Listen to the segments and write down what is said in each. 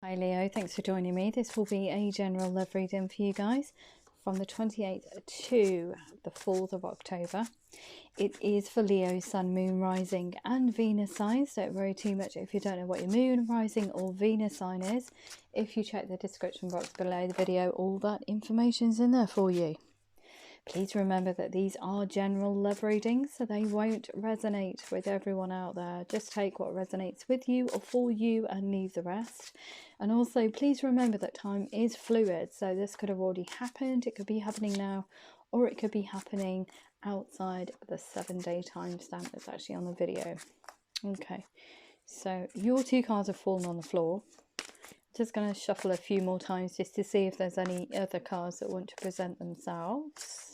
Hi Leo, thanks for joining me. This will be a general love reading for you guys from the 28th to the 4th of October. It is for Leo, Sun, Moon, Rising and Venus signs. Don't worry too much if you don't know what your Moon, Rising or Venus sign is. If you check the description box below the video, all that information's in there for you. Please remember that these are general love readings, so they won't resonate with everyone out there. Just take what resonates with you or for you and leave the rest. And also, please remember that time is fluid, so this could have already happened, it could be happening now, or it could be happening outside the 7-day timestamp that's actually on the video. Okay, so your two cards have fallen on the floor. Just going to shuffle a few more times just to see if there's any other cards that want to present themselves.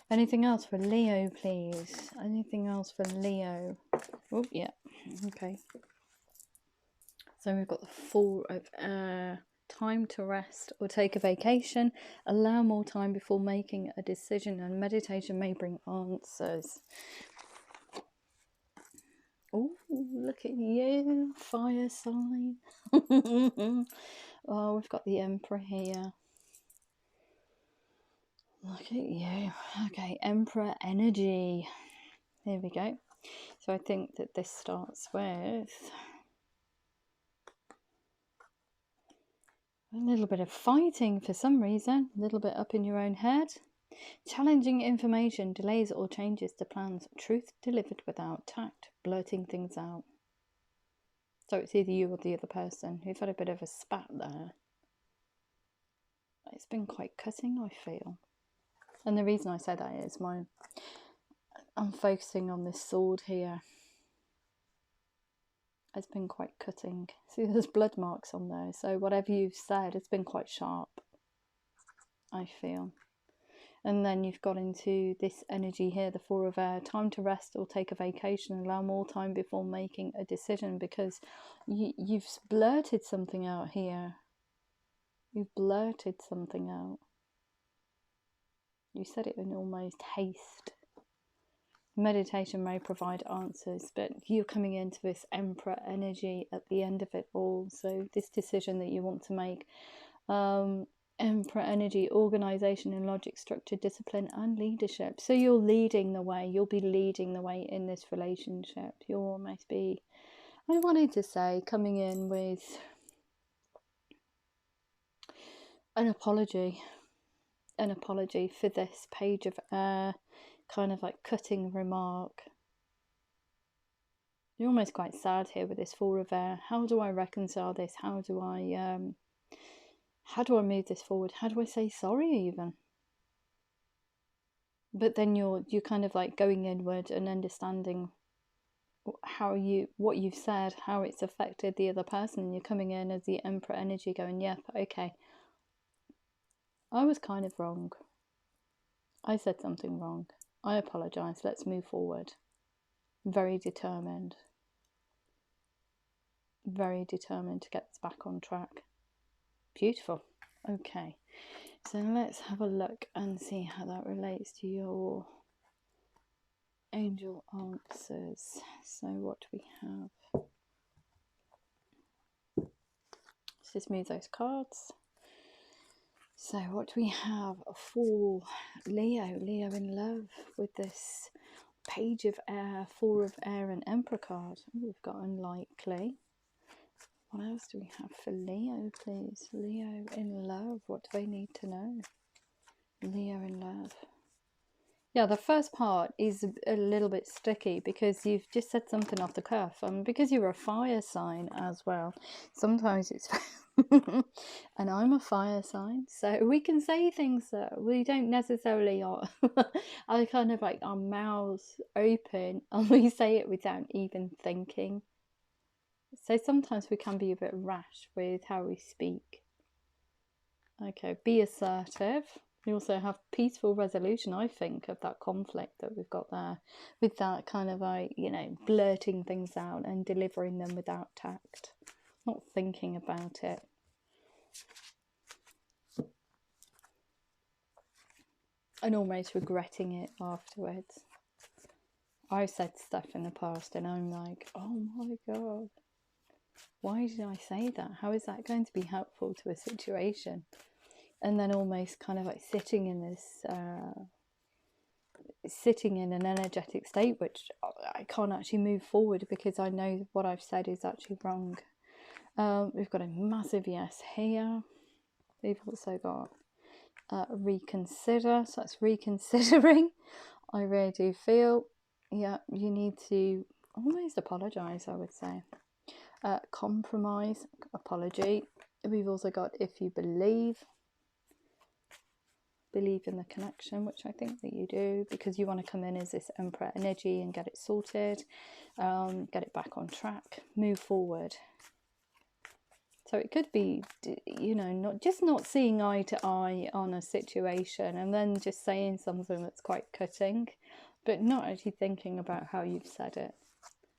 Anything else for Leo, please? Anything else for Leo? Oh, yeah. Okay. So we've got the Four of Air. Time to rest or take a vacation. Allow more time before making a decision, and meditation may bring answers. Oh, look at you, fire sign. Oh, we've got the Emperor here. Look at you. Okay, Emperor energy. Here we go. So I think that this starts with a little bit of fighting for some reason. A little bit up in your own head. Challenging information, delays or changes to plans. Truth delivered without tact. Blurting things out. So it's either you or the other person. You've had a bit of a spat there. It's been quite cutting, I feel. And the reason I say that is I'm focusing on this sword here. It's been quite cutting. See, there's blood marks on there. So whatever you've said, it's been quite sharp, I feel. And then you've got into this energy here, the Four of Air. Time to rest or take a vacation. Allow more time before making a decision, because you've blurted something out here. You've blurted something out. You said it in almost haste. Meditation may provide answers, but you're coming into this Emperor energy at the end of it all. So this decision that you want to make, Emperor energy, organisation and logic, structure, discipline and leadership. So you're leading the way. You'll be leading the way in this relationship. You'll almost be, I wanted to say, coming in with an apology for this Page of Air kind of like cutting remark. You're almost quite sad here with this Four of Air. How do I reconcile this? How do I move this forward? How do I say sorry even? But then you're kind of like going inward and understanding what you've said, how it's affected the other person, and you're coming in as the Emperor energy going, yep, okay, I was kind of wrong. I said something wrong. I apologise. Let's move forward. Very determined. Very determined to get this back on track. Beautiful. Okay. So let's have a look and see how that relates to your angel answers. So what do we have? Let's just move those cards. So what do we have for Leo? Leo in love with this Page of Air, Four of Air and Emperor card. Ooh, we've got unlikely. What else do we have for Leo, please? Leo in love. What do they need to know? Leo in love. Yeah, the first part is a little bit sticky because you've just said something off the cuff. And because you're a fire sign as well, sometimes it's... and I'm a fire sign, so we can say things that we don't necessarily I kind of like our mouths open and we say it without even thinking. So sometimes we can be a bit rash with how we speak. Okay, be assertive. We also have peaceful resolution, I think, of that conflict that we've got there, with that kind of like, blurting things out and delivering them without tact, not thinking about it. And almost regretting it afterwards. I've said stuff in the past and I'm like, oh my god, Why did I say that? How is that going to be helpful to a situation? And then almost kind of like sitting in this, sitting in an energetic state, which I can't actually move forward because I know what I've said is actually wrong. We've got a massive yes here. We've also got reconsider, so that's reconsidering. I really do feel, yeah, you need to almost apologise, I would say. Compromise, apology. We've also got if you believe in the connection, which I think that you do, because you want to come in as this Emperor energy and get it sorted, get it back on track, move forward. So it could be, you know, not seeing eye to eye on a situation and then just saying something that's quite cutting, but not actually thinking about how you've said it.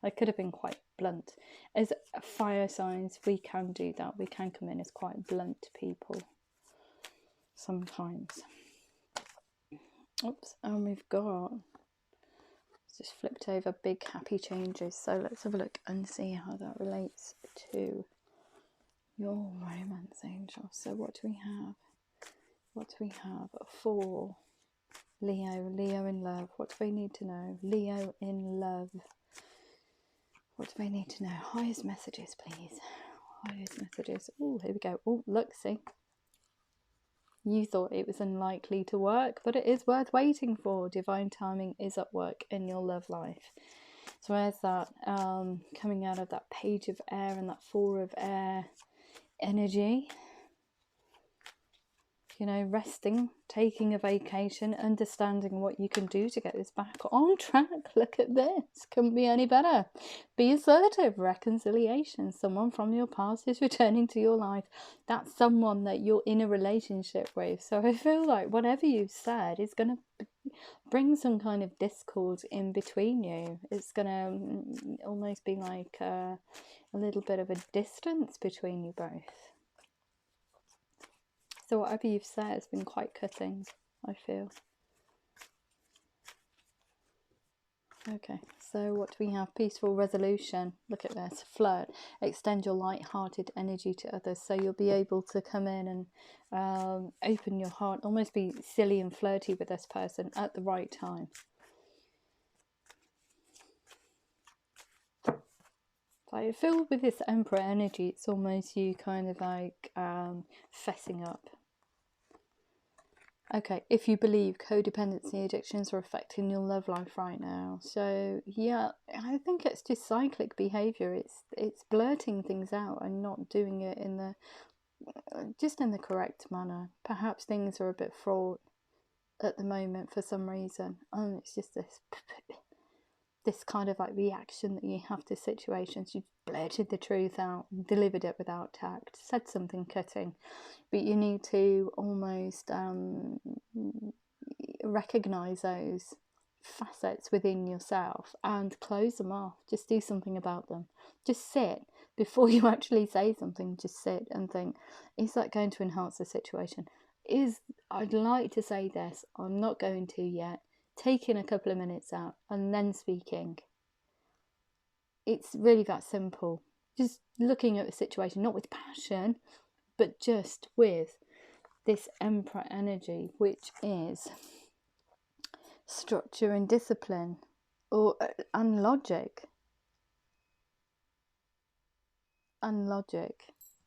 I could have been quite blunt. As fire signs, we can do that. We can come in as quite blunt people sometimes. Oops, and we've got, just flipped over, big happy changes. So let's have a look and see how that relates to your romance angel. So what do we have? What do we have for Leo? Leo in love. What do they need to know? Leo in love. What do they need to know? Highest messages, please. Highest messages. Oh, here we go. Oh, look, see. You thought it was unlikely to work, but it is worth waiting for. Divine timing is at work in your love life. So where's that coming out of that page of air and that four of air energy? You know, resting, taking a vacation, understanding what you can do to get this back on track. Look at this. Couldn't be any better. Be assertive. Reconciliation. Someone from your past is returning to your life. That's someone that you're in a relationship with. So I feel like whatever you've said is going to bring some kind of discord in between you. It's going to almost be like a little bit of a distance between you both. So whatever you've said has been quite cutting, I feel. Okay, so what do we have? Peaceful resolution. Look at this. Flirt. Extend your light-hearted energy to others. So you'll be able to come in and open your heart. Almost be silly and flirty with this person at the right time. I feel with this Emperor energy, it's almost you kind of like fessing up. Okay, if you believe codependency addictions are affecting your love life right now. So yeah, I think it's just cyclic behavior. It's blurting things out and not doing it in the correct manner. Perhaps things are a bit fraught at the moment for some reason, and it's just this kind of like reaction that you have to situations. You've blurted the truth out, delivered it without tact, said something cutting, but you need to almost recognize those facets within yourself and close them off. Just do something about them. Just sit before you actually say something. Just sit and think, is that going to enhance the situation? I'd like to say this, I'm not going to yet. Taking a couple of minutes out and then speaking. It's really that simple. Just looking at the situation, not with passion, but just with this Emperor energy, which is structure and discipline, and logic.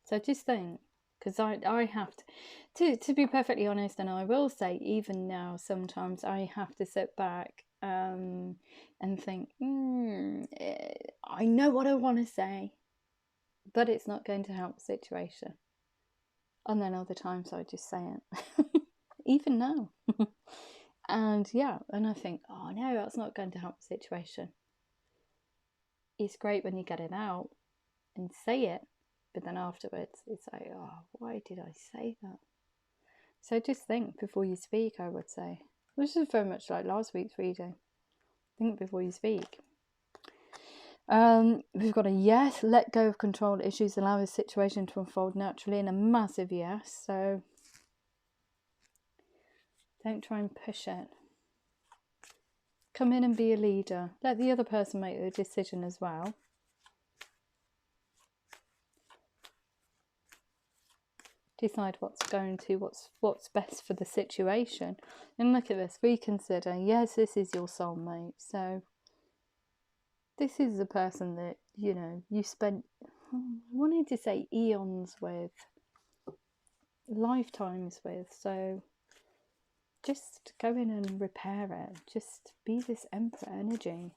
So just think, because I have to be perfectly honest, and I will say even now sometimes I have to sit back and think, I know what I want to say, but it's not going to help the situation. And then other times I just say it, even now. And yeah, and I think, oh no, that's not going to help the situation. It's great when you get it out and say it, but then afterwards it's like, oh, why did I say that? So just think before you speak, I would say. Which is very much like last week's reading. Think before you speak. We've got a yes, let go of control issues, allow the situation to unfold naturally, and a massive yes. So don't try and push it. Come in and be a leader. Let the other person make the decision as well. decide what's best for the situation. And look at this, reconsider. Yes, this is your soulmate. So this is the person that, you know, you spent, I wanted to say eons with, lifetimes with. So just go in and repair it. Just be this Emperor energy.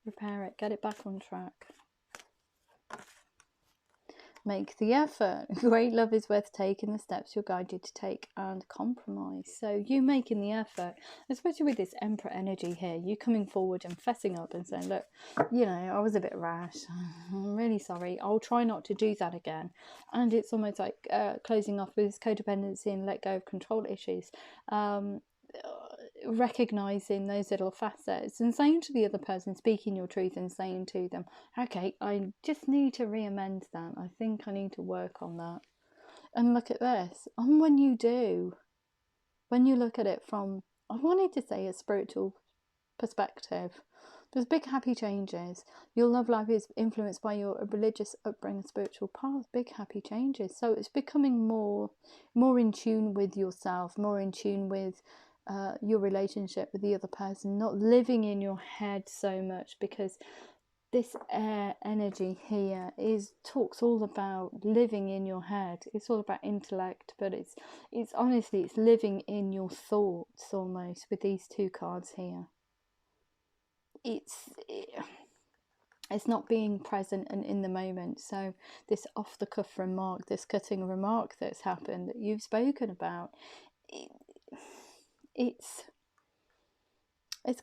Repair it, get it back on track. Make the effort. Great love is worth taking the steps you're guided to take and compromise. So you making the effort, especially with this Emperor energy here, you coming forward and fessing up and saying, look, you know, I was a bit rash. I'm really sorry. I'll try not to do that again. And it's almost like closing off with codependency and let go of control issues. Recognizing those little facets and saying to the other person, speaking your truth and saying to them, okay, I just need to re-amend that. I think I need to work on that. And look at this. And when you do, when you look at it from, I wanted to say, a spiritual perspective, there's big happy changes. Your love life is influenced by your religious upbringing, spiritual path, big happy changes. So it's becoming more in tune with yourself, more in tune with your relationship with the other person, not living in your head so much, because this air energy here talks all about living in your head. It's all about intellect, but it's honestly, it's living in your thoughts almost with these two cards here. It's not being present and in the moment. So this off the cuff remark, this cutting remark that's happened that you've spoken about, it's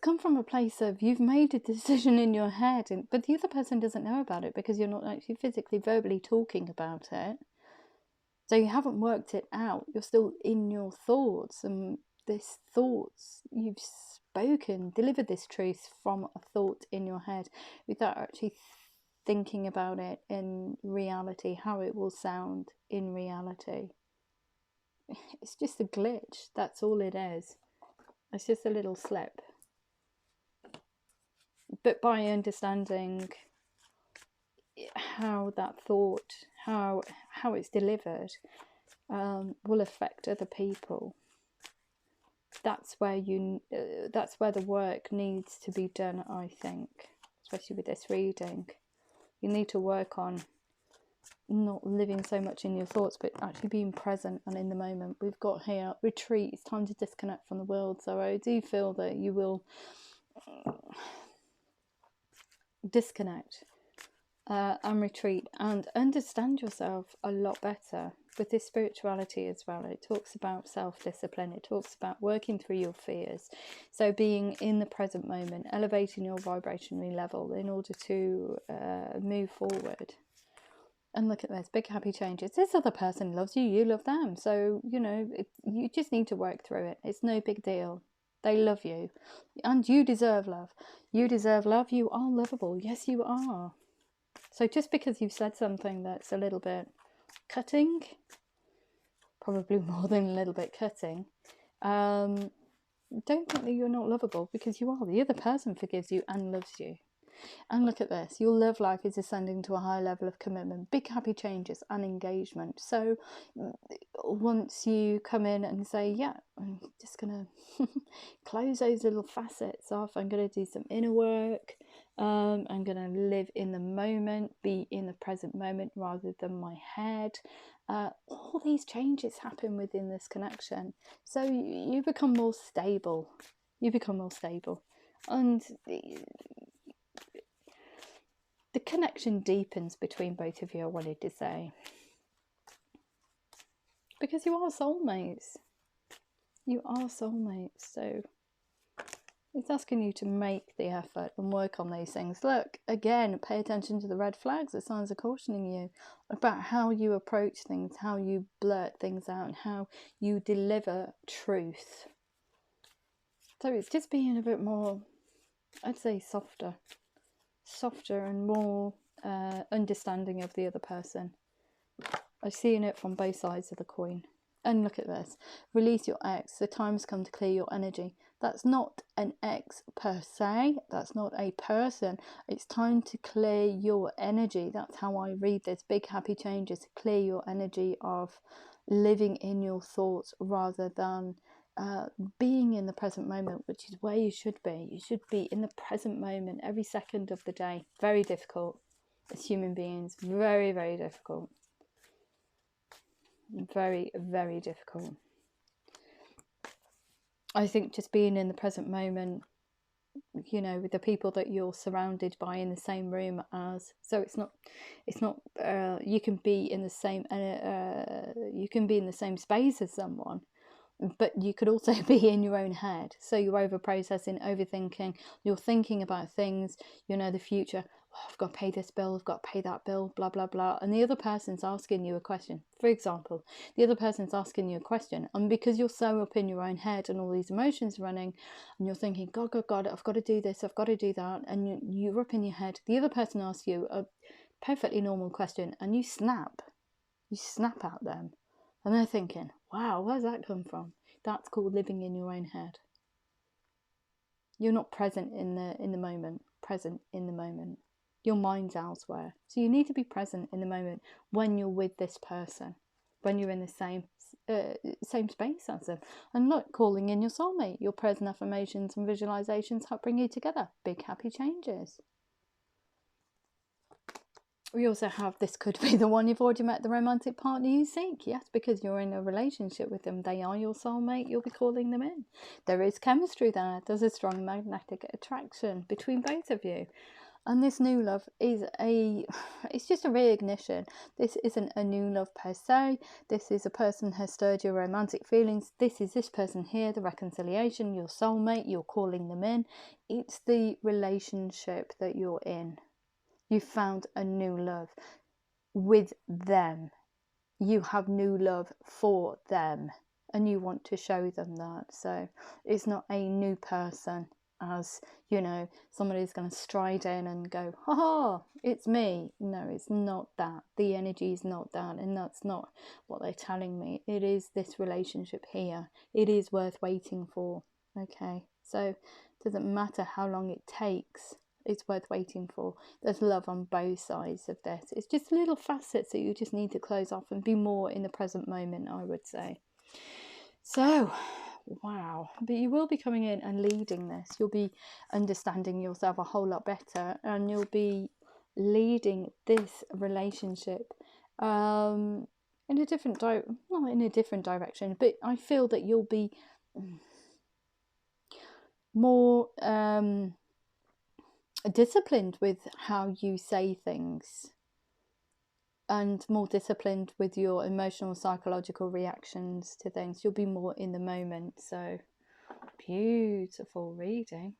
come from a place of you've made a decision in your head, but the other person doesn't know about it because you're not actually physically, verbally talking about it. So you haven't worked it out. You're still in your thoughts, and this thoughts, you've spoken, delivered this truth from a thought in your head without actually thinking about it in reality, how it will sound in reality. It's just a glitch. That's all it is. It's just a little slip. But by understanding how that thought, how it's delivered, will affect other people. That's where the work needs to be done, I think, especially with this reading. You need to work on not living so much in your thoughts, but actually being present and in the moment. We've got here, retreat. It's time to disconnect from the world. So I do feel that you will disconnect and retreat and understand yourself a lot better. With this spirituality as well, it talks about self-discipline, it talks about working through your fears, so being in the present moment, elevating your vibrationary level in order to move forward. And look at this, big happy changes. This other person loves you, you love them, so you know, you just need to work through it. It's no big deal. They love you and you deserve love. You deserve love. You are lovable. Yes, you are. So just because you've said something that's a little bit cutting, probably more than a little bit cutting, don't think that you're not lovable, because you are. The other person forgives you and loves you. And look at this, your love life is ascending to a higher level of commitment, big happy changes and engagement. So once you come in and say, yeah, I'm just going to close those little facets off, I'm going to do some inner work, I'm going to live in the moment, be in the present moment rather than my head. All these changes happen within this connection. So you become more stable. And the connection deepens between both of you, I wanted to say. Because you are soulmates. So it's asking you to make the effort and work on those things. Look, again, pay attention to the red flags. The signs are cautioning you about how you approach things, how you blurt things out, and how you deliver truth. So it's just being a bit more, I'd say, softer and more understanding of the other person. I'm seeing it from both sides of the coin. And look at this. Release your ex. The time's come to clear your energy. That's not an ex per se. That's not a person. It's time to clear your energy. That's how I read this. Big happy changes to clear your energy of living in your thoughts rather than being in the present moment, which is where you should be. You should be in the present moment every second of the day. Very difficult as human beings. Very, very difficult. Very, very difficult. I think just being in the present moment, you know, with the people that you're surrounded by in the same room as, so it's not you can be in the same space as someone, but you could also be in your own head. So you're over processing, overthinking, you're thinking about things, you know, the future. Oh, I've got to pay this bill, I've got to pay that bill, blah blah blah, and the other person's asking you a question. For example, the other person's asking you a question, and because you're so up in your own head and all these emotions running, and you're thinking, God, I've got to do this, I've got to do that, and you're up in your head, the other person asks you a perfectly normal question, and you snap at them, and they're thinking, wow, where's that come from? That's called living in your own head. You're not present in the moment. Your mind's elsewhere. So you need to be present in the moment when you're with this person, when you're in the same space as them. And look, calling in your soulmate. Your present affirmations and visualizations help bring you together. Big happy changes. We also have, this could be the one you've already met, the romantic partner you seek. Yes, because you're in a relationship with them. They are your soulmate. You'll be calling them in. There is chemistry there. There's a strong magnetic attraction between both of you. And this new love is it's just a reignition. This isn't a new love per se. This is a person has stirred your romantic feelings. This is this person here, the reconciliation, your soulmate. You're calling them in. It's the relationship that you're in. You found a new love with them. You have new love for them, and you want to show them that. So it's not a new person, as you know, somebody's going to stride in and go, ha ha, it's me. No, it's not that. The energy is not that, and that's not what they're telling me. It is this relationship here. It is worth waiting for. Okay, so it doesn't matter how long it takes. It's worth waiting for. There's love on both sides of this. It's just little facets that you just need to close off and be more in the present moment, I would say. So, wow. But you will be coming in and leading this. You'll be understanding yourself a whole lot better, and you'll be leading this relationship in a different not in a different direction, but I feel that you'll be more disciplined with how you say things, and more disciplined with your emotional psychological reactions to things. You'll be more in the moment. So beautiful reading.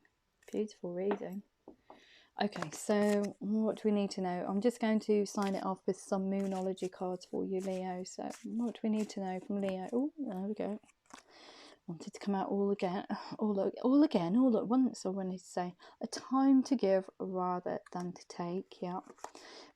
Okay, so what do we need to know? I'm just going to sign it off with some Moonology cards for you, Leo. So what do we need to know from Leo? Oh, there we go. Wanted to come out all at once. I wanted to say a time to give rather than to take. Yeah.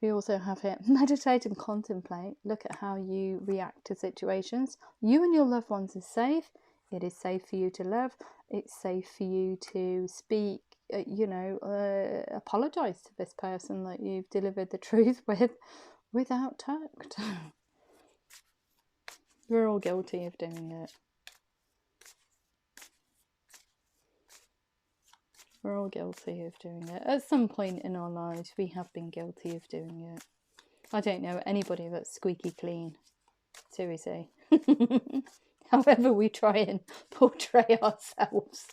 We also have here, meditate and contemplate. Look at how you react to situations. You and your loved ones are safe. It is safe for you to love. It's safe for you to speak, apologize to this person that you've delivered the truth with without tact. We're all guilty of doing it. We're all guilty of doing it. At some point in our lives, we have been guilty of doing it. I don't know anybody that's squeaky clean. Seriously. However we try and portray ourselves.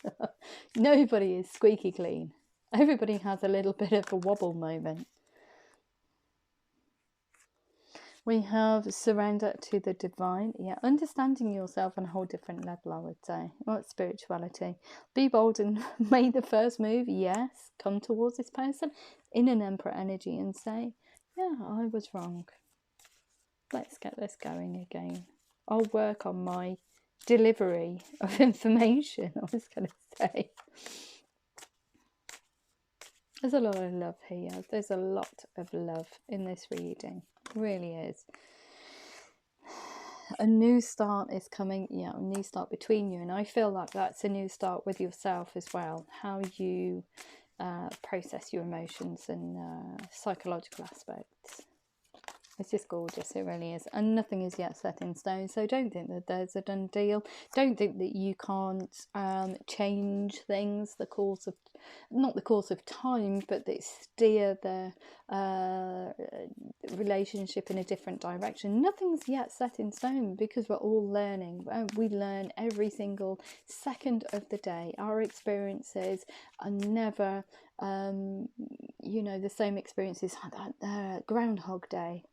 Nobody is squeaky clean. Everybody has a little bit of a wobble moment. We have surrender to the divine. Yeah, understanding yourself on a whole different level, I would say. Well, spirituality. Be bold and make the first move. Yes, come towards this person in an Emperor energy and say, yeah, I was wrong. Let's get this going again. I'll work on my delivery of information, I was going to say. There's a lot of love here. There's a lot of love in this reading. It really is. a new start is coming, a new start between you, and I feel like that's a new start with yourself as well, how you process your emotions and psychological aspects. It's just gorgeous, it really is, and nothing is yet set in stone, so don't think that there's a done deal. Don't think that you can't change things, not the course of time, but that steer the relationship in a different direction. Nothing's yet set in stone, because we're all learning. We learn every single second of the day. Our experiences are never the same experiences. Groundhog Day,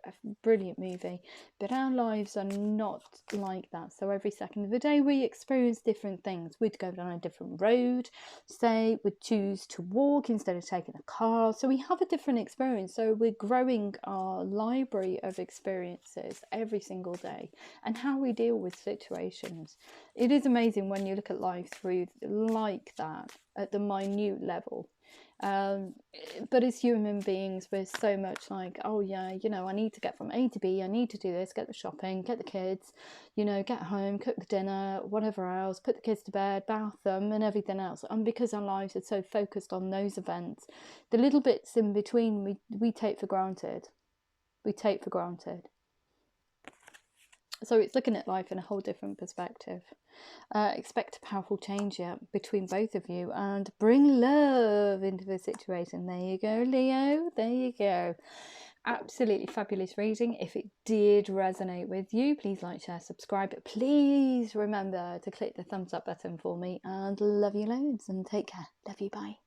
a brilliant movie, but our lives are not like that. So every second of the day we experience different things. We'd go down a different road, say we'd choose to walk instead of taking a car, so we have a different experience. So we're growing our library of experiences every single day, and how we deal with situations. It is amazing when you look at life through like that, at the minute level. But as human beings, we're so much like, oh yeah, I need to get from A to B, I need to do this, get the shopping, get the kids, get home, cook the dinner, whatever else, put the kids to bed, bath them, and everything else. And because our lives are so focused on those events, the little bits in between we take for granted. So it's looking at life in a whole different perspective. Expect a powerful change between both of you, and bring love into the situation. There you go, Leo. There you go. Absolutely fabulous reading. If it did resonate with you, please like, share, subscribe. Please remember to click the thumbs up button for me, and love you loads, and take care. Love you. Bye.